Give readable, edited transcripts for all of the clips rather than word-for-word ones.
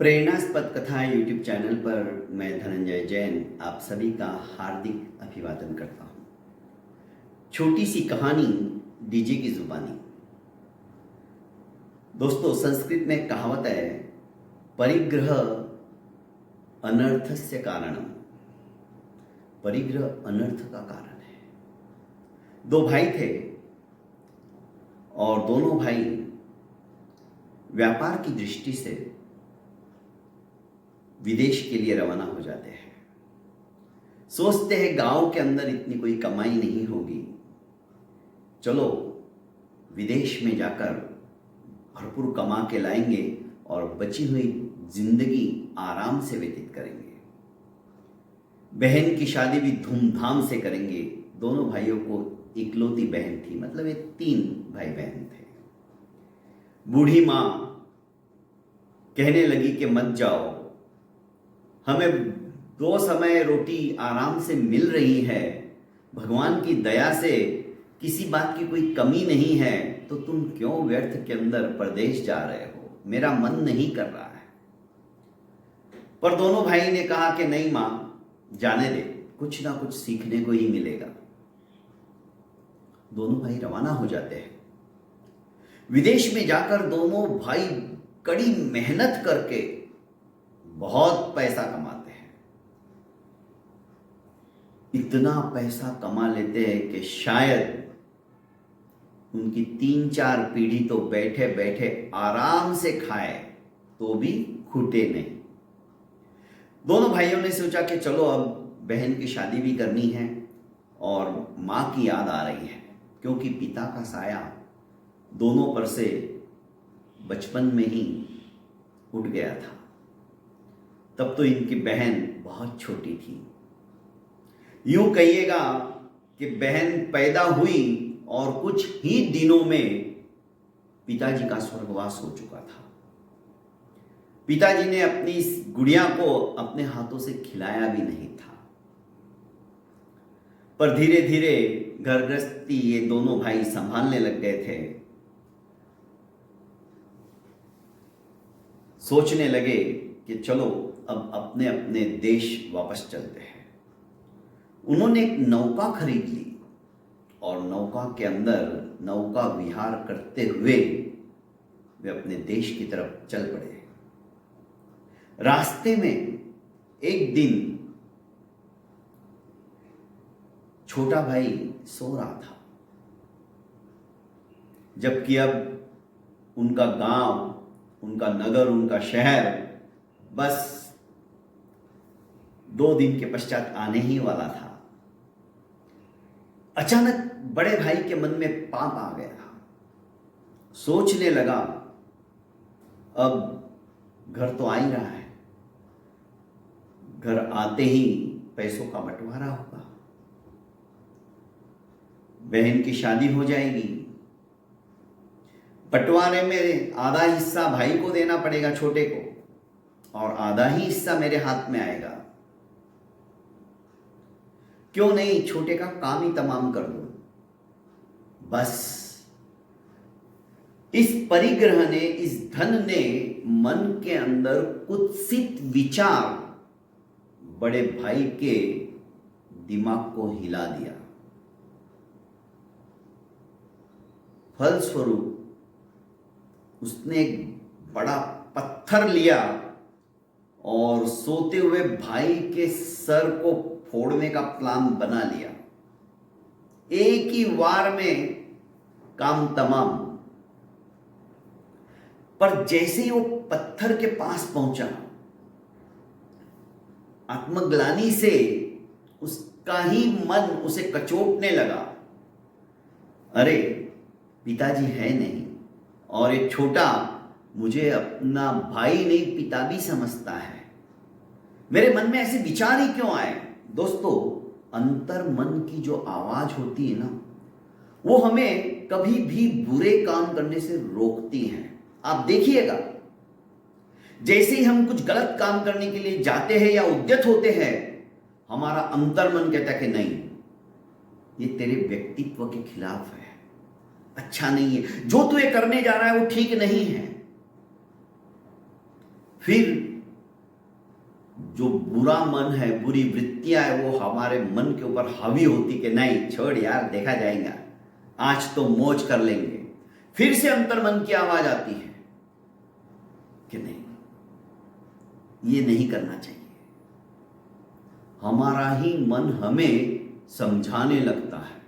प्रेरणास्पद कथाएं YouTube channel पर मैं धनंजय जैन आप सभी का हार्दिक अभिवादन करता हूं। छोटी सी कहानी डीजे की जुबानी। दोस्तों, संस्कृत में कहावत है, परिग्रह अनर्थस्य कारणम। परिग्रह अनर्थ का कारण है। दो भाई थे और दोनों भाई व्यापार की दृष्टि से विदेश के लिए रवाना हो जाते हैं। सोचते हैं गांव के अंदर इतनी कोई कमाई नहीं होगी, चलो विदेश में जाकर भरपूर कमा के लाएंगे और बची हुई जिंदगी आराम से व्यतीत करेंगे। बहन की शादी भी धूमधाम से करेंगे। दोनों भाइयों को इकलौती बहन थी, मतलब ये 3 भाई बहन थे। बूढ़ी मां कहने लगी कि मत जाओ, हमें 2 समय रोटी आराम से मिल रही है, भगवान की दया से किसी बात की कोई कमी नहीं है, तो तुम क्यों व्यर्थ के अंदर परदेश जा रहे हो? मेरा मन नहीं कर रहा है। पर दोनों भाई ने कहा कि नहीं मां, जाने दे, कुछ ना कुछ सीखने को ही मिलेगा। दोनों भाई रवाना हो जाते हैं। विदेश में जाकर दोनों भाई कड़ी मेहनत करके बहुत पैसा कमाते हैं। इतना पैसा कमा लेते हैं कि शायद उनकी 3-4 पीढ़ी तो बैठे बैठे आराम से खाए तो भी खूटे नहीं। दोनों भाइयों ने सोचा कि चलो अब बहन की शादी भी करनी है और मां की याद आ रही है, क्योंकि पिता का साया दोनों पर से बचपन में ही उठ गया था। तब तो इनकी बहन बहुत छोटी थी। यूं कहिएगा कि बहन पैदा हुई और कुछ ही दिनों में पिताजी का स्वर्गवास हो चुका था। पिताजी ने अपनी इस गुड़िया को अपने हाथों से खिलाया भी नहीं था। पर धीरे धीरे घर गृहस्थी ये दोनों भाई संभालने लग गए थे। सोचने लगे कि चलो अब अपने अपने देश वापस चलते हैं। उन्होंने एक नौका खरीद ली और नौका के अंदर नौका विहार करते हुए वे अपने देश की तरफ चल पड़े। रास्ते में एक दिन छोटा भाई सो रहा था, जबकि अब उनका गांव, उनका नगर, उनका शहर बस 2 दिन के पश्चात आने ही वाला था। अचानक बड़े भाई के मन में पाप आ गया। सोचने लगा, अब घर तो आ ही रहा है, घर आते ही पैसों का बंटवारा होगा, बहन की शादी हो जाएगी, बंटवारे में आधा हिस्सा भाई को देना पड़ेगा छोटे को, और आधा ही हिस्सा मेरे हाथ में आएगा। क्यों नहीं छोटे का काम ही तमाम कर दूं? बस इस परिग्रह ने, इस धन ने मन के अंदर कुत्सित विचार बड़े भाई के दिमाग को हिला दिया। फलस्वरूप उसने एक बड़ा पत्थर लिया और सोते हुए भाई के सर को फोड़ने का प्लान बना लिया। एक ही वार में काम तमाम। पर जैसे ही वो पत्थर के पास पहुंचा, आत्मग्लानि से उसका ही मन उसे कचोटने लगा। अरे पिताजी है नहीं, और एक छोटा मुझे अपना भाई नहीं पिता भी समझता है। मेरे मन में ऐसे विचार ही क्यों आए? दोस्तों, अंतर मन की जो आवाज होती है ना, वो हमें कभी भी बुरे काम करने से रोकती है। आप देखिएगा, जैसे ही हम कुछ गलत काम करने के लिए जाते हैं या उद्यत होते हैं, हमारा अंतर मन कहता है कि नहीं, ये तेरे व्यक्तित्व के खिलाफ है, अच्छा नहीं है, जो तू ये करने जा रहा है वो ठीक नहीं है। फिर जो बुरा मन है, बुरी वृत्तियां है, वो हमारे मन के ऊपर हावी होती कि नहीं छोड़ यार, देखा जाएगा, आज तो मौज कर लेंगे, फिर से अंतर्मन की आवाज आती है कि नहीं, ये नहीं करना चाहिए। हमारा ही मन हमें समझाने लगता है।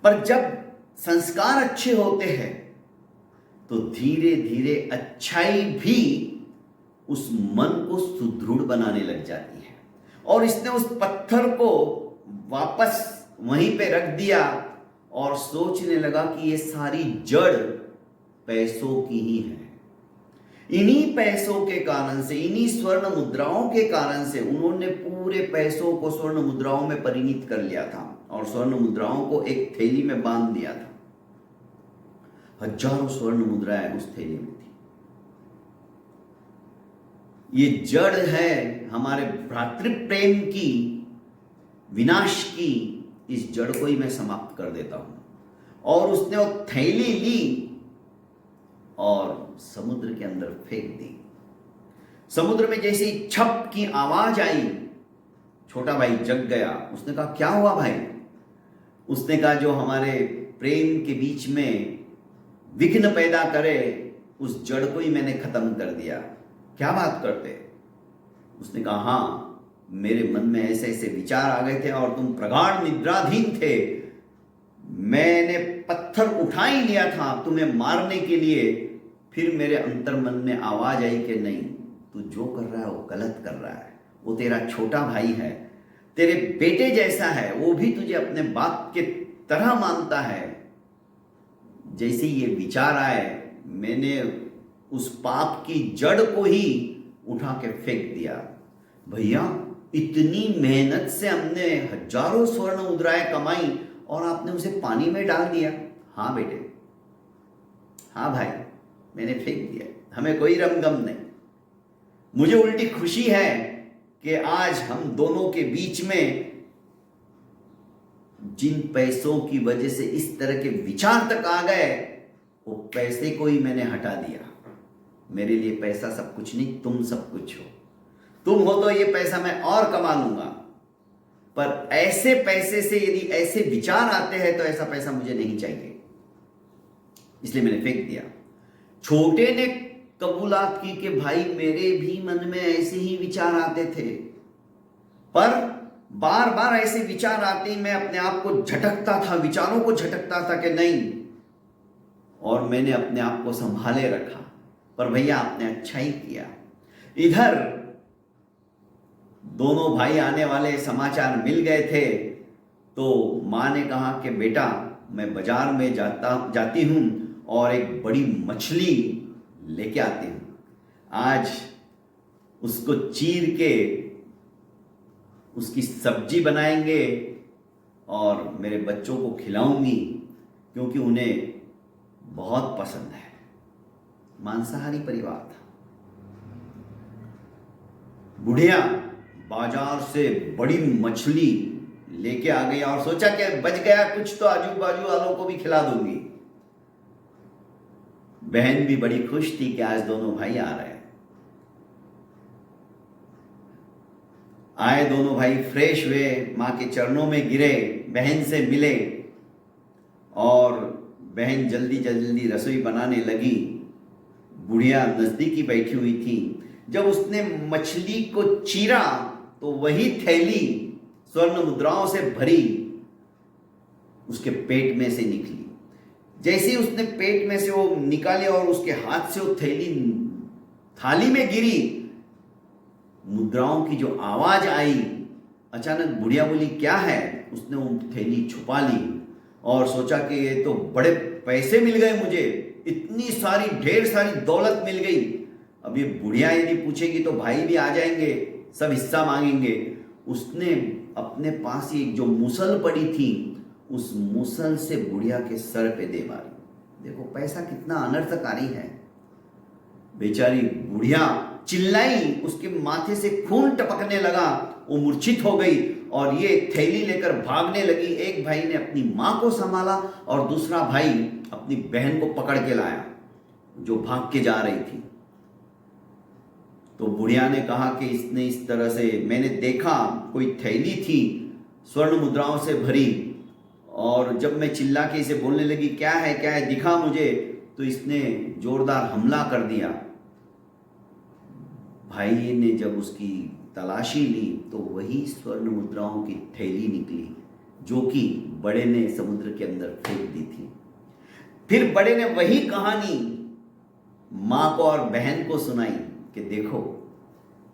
पर जब संस्कार अच्छे होते हैं तो धीरे धीरे अच्छाई भी उस मन को सुदृढ़ बनाने लग जाती है। और इसने उस पत्थर को वापस वहीं पे रख दिया और सोचने लगा कि ये सारी जड़ पैसों की ही है। इन्हीं पैसों के कारण से, इन्हीं स्वर्ण मुद्राओं के कारण से उन्होंने पूरे पैसों को स्वर्ण मुद्राओं में परिणित कर लिया था और स्वर्ण मुद्राओं को एक थैली में बांध दिया था। हजारों स्वर्ण मुद्राएं उस थैली में थी। ये जड़ है हमारे भ्रातृ प्रेम की, विनाश की। इस जड़ को ही मैं समाप्त कर देता हूं। और उसने वो थैली ली और समुद्र के अंदर फेंक दी। समुद्र में जैसे ही छप की आवाज आई, छोटा भाई जग गया। उसने कहा क्या हुआ भाई? उसने कहा जो हमारे प्रेम के बीच में विघ्न पैदा करे उस जड़ को ही मैंने खत्म कर दिया। क्या बात करते? उसने कहा हाँ, मेरे मन में ऐसे ऐसे विचार आ गए थे और तुम प्रगाढ़ निद्राधीन थे। मैंने पत्थर उठा ही लिया था तुम्हें मारने के लिए। फिर मेरे अंतर्मन में आवाज आई कि नहीं, तू जो कर रहा है वो गलत कर रहा है। वो तेरा छोटा भाई है, तेरे बेटे जैसा है, वो भी तुझे अपने बाप के तरह मानता है। जैसे ये विचार आए, मैंने उस पाप की जड़ को ही उठा के फेंक दिया। भैया, इतनी मेहनत से हमने हजारों स्वर्ण मुद्राएं कमाई और आपने उसे पानी में डाल दिया। हाँ बेटे, हाँ भाई, मैंने फेंक दिया, हमें कोई रमगम नहीं। मुझे उल्टी खुशी है कि आज हम दोनों के बीच में जिन पैसों की वजह से इस तरह के विचार तक आ गए, वो पैसे को ही मैंने हटा दिया। मेरे लिए पैसा सब कुछ नहीं, तुम सब कुछ हो। तुम हो तो ये पैसा मैं और कमा लूंगा, पर ऐसे पैसे से यदि ऐसे विचार आते हैं तो ऐसा पैसा मुझे नहीं चाहिए, इसलिए मैंने फेंक दिया। छोटे ने कबूलात की कि भाई, मेरे भी मन में ऐसे ही विचार आते थे, पर बार बार ऐसे विचार आते ही मैं अपने आप को झटकता था, विचारों को झटकता था कि नहीं, और मैंने अपने आप को संभाले रखा। पर भैया, आपने अच्छा ही किया। इधर दोनों भाई आने वाले समाचार मिल गए थे तो मां ने कहा कि बेटा, मैं बाजार में जाती हूं और एक बड़ी मछली लेके आती हूं। आज उसको चीर के उसकी सब्जी बनाएंगे और मेरे बच्चों को खिलाऊंगी, क्योंकि उन्हें बहुत पसंद है। मांसाहारी परिवार था। बुढ़िया बाजार से बड़ी मछली लेके आ गई और सोचा कि बच गया कुछ तो आजू बाजू वालों को भी खिला दूंगी। बहन भी बड़ी खुश थी कि आज दोनों भाई आ रहे हैं। आए दोनों भाई, फ्रेश हुए, मां के चरणों में गिरे, बहन से मिले और बहन जल्दी जल्दी रसोई बनाने लगी। बुढ़िया नजदीक ही बैठी हुई थी। जब उसने मछली को चीरा तो वही थैली स्वर्ण मुद्राओं से भरी उसके पेट में से निकली। जैसे ही उसने पेट में से वो निकाले और उसके हाथ से वो थैली थाली में गिरी, मुद्राओं की जो आवाज आई, अचानक बुढ़िया बोली क्या है? उसने वो थैली छुपा ली और सोचा कि ये तो बड़े पैसे मिल गए मुझे, इतनी सारी ढेर सारी दौलत मिल गई। अब ये बुढ़िया यदि पूछेगी तो भाई भी आ जाएंगे, सब हिस्सा मांगेंगे। उसने अपने पास ही एक जो मुसल पड़ी थी, उस मुसल से बुढ़िया के सर पे दे मारी। देखो पैसा कितना अनर्थकारी है। बेचारी बुढ़िया चिल्लाई, उसके माथे से खून टपकने लगा, वो मूर्छित हो गई और ये थैली लेकर भागने लगी। एक भाई ने अपनी मां को संभाला और दूसरा भाई अपनी बहन को पकड़ के लाया जो भाग के जा रही थी। तो बुढ़िया ने कहा कि इसने इस तरह से, मैंने देखा कोई थैली थी स्वर्ण मुद्राओं से भरी, और जब मैं चिल्ला के इसे बोलने लगी क्या है दिखा मुझे, तो इसने जोरदार हमला कर दिया। भाई ने जब उसकी तलाशी ली तो वही स्वर्ण मुद्राओं की थैली निकली जो कि बड़े ने समुद्र के अंदर फेंक दी थी। फिर बड़े ने वही कहानी मां को और बहन को सुनाई कि देखो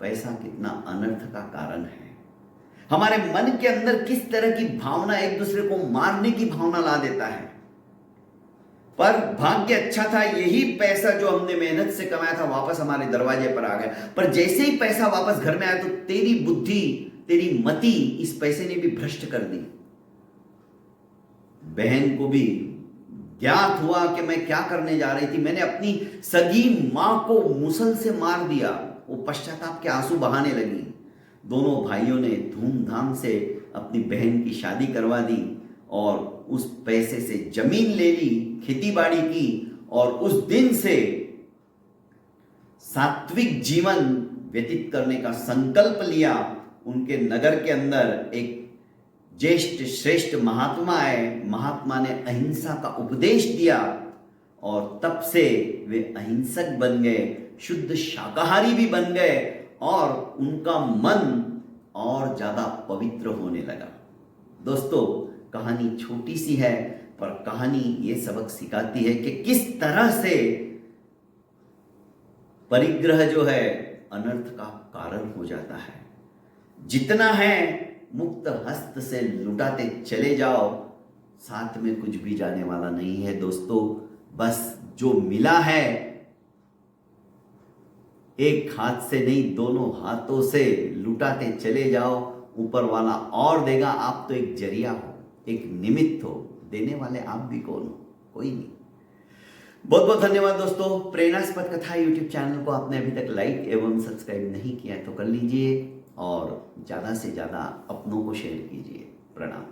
पैसा कितना अनर्थ का कारण है, हमारे मन के अंदर किस तरह की भावना एक दूसरे को मारने की भावना ला देता है। पर भाग्य अच्छा था, यही पैसा जो हमने मेहनत से कमाया था वापस हमारे दरवाजे पर आ गया। पर जैसे ही पैसा वापस घर में आया तो तेरी बुद्धि, तेरी मति इस पैसे ने भी भ्रष्ट कर दी। बहन को भी ज्ञात हुआ कि मैं क्या करने जा रही थी, मैंने अपनी सगी मां को मुसल से मार दिया। वो पश्चाताप के आंसू बहाने लगी। दोनों भाइयों ने धूमधाम से अपनी बहन की शादी करवा दी और उस पैसे से जमीन ले ली, खेतीबाड़ी की, और उस दिन से सात्विक जीवन व्यतीत करने का संकल्प लिया। उनके नगर के अंदर एक ज्येष्ठ श्रेष्ठ महात्मा आए, महात्मा ने अहिंसा का उपदेश दिया और तब से वे अहिंसक बन गए, शुद्ध शाकाहारी भी बन गए और उनका मन और ज्यादा पवित्र होने लगा। दोस्तों, कहानी छोटी सी है पर कहानी ये सबक सिखाती है कि किस तरह से परिग्रह जो है अनर्थ का कारण हो जाता है। जितना है मुक्त हस्त से लुटाते चले जाओ, साथ में कुछ भी जाने वाला नहीं है दोस्तों। बस जो मिला है एक हाथ से नहीं, दोनों हाथों से लुटाते चले जाओ, ऊपर वाला और देगा। आप तो एक जरिया हो, एक निमित्त हो, देने वाले आप भी कौन हो? कोई नहीं। बहुत बहुत धन्यवाद दोस्तों। प्रेरणास्पद कथा यूट्यूब चैनल को आपने अभी तक लाइक एवं सब्सक्राइब नहीं किया है तो कर लीजिए और ज़्यादा से ज़्यादा अपनों को शेयर कीजिए। प्रणाम।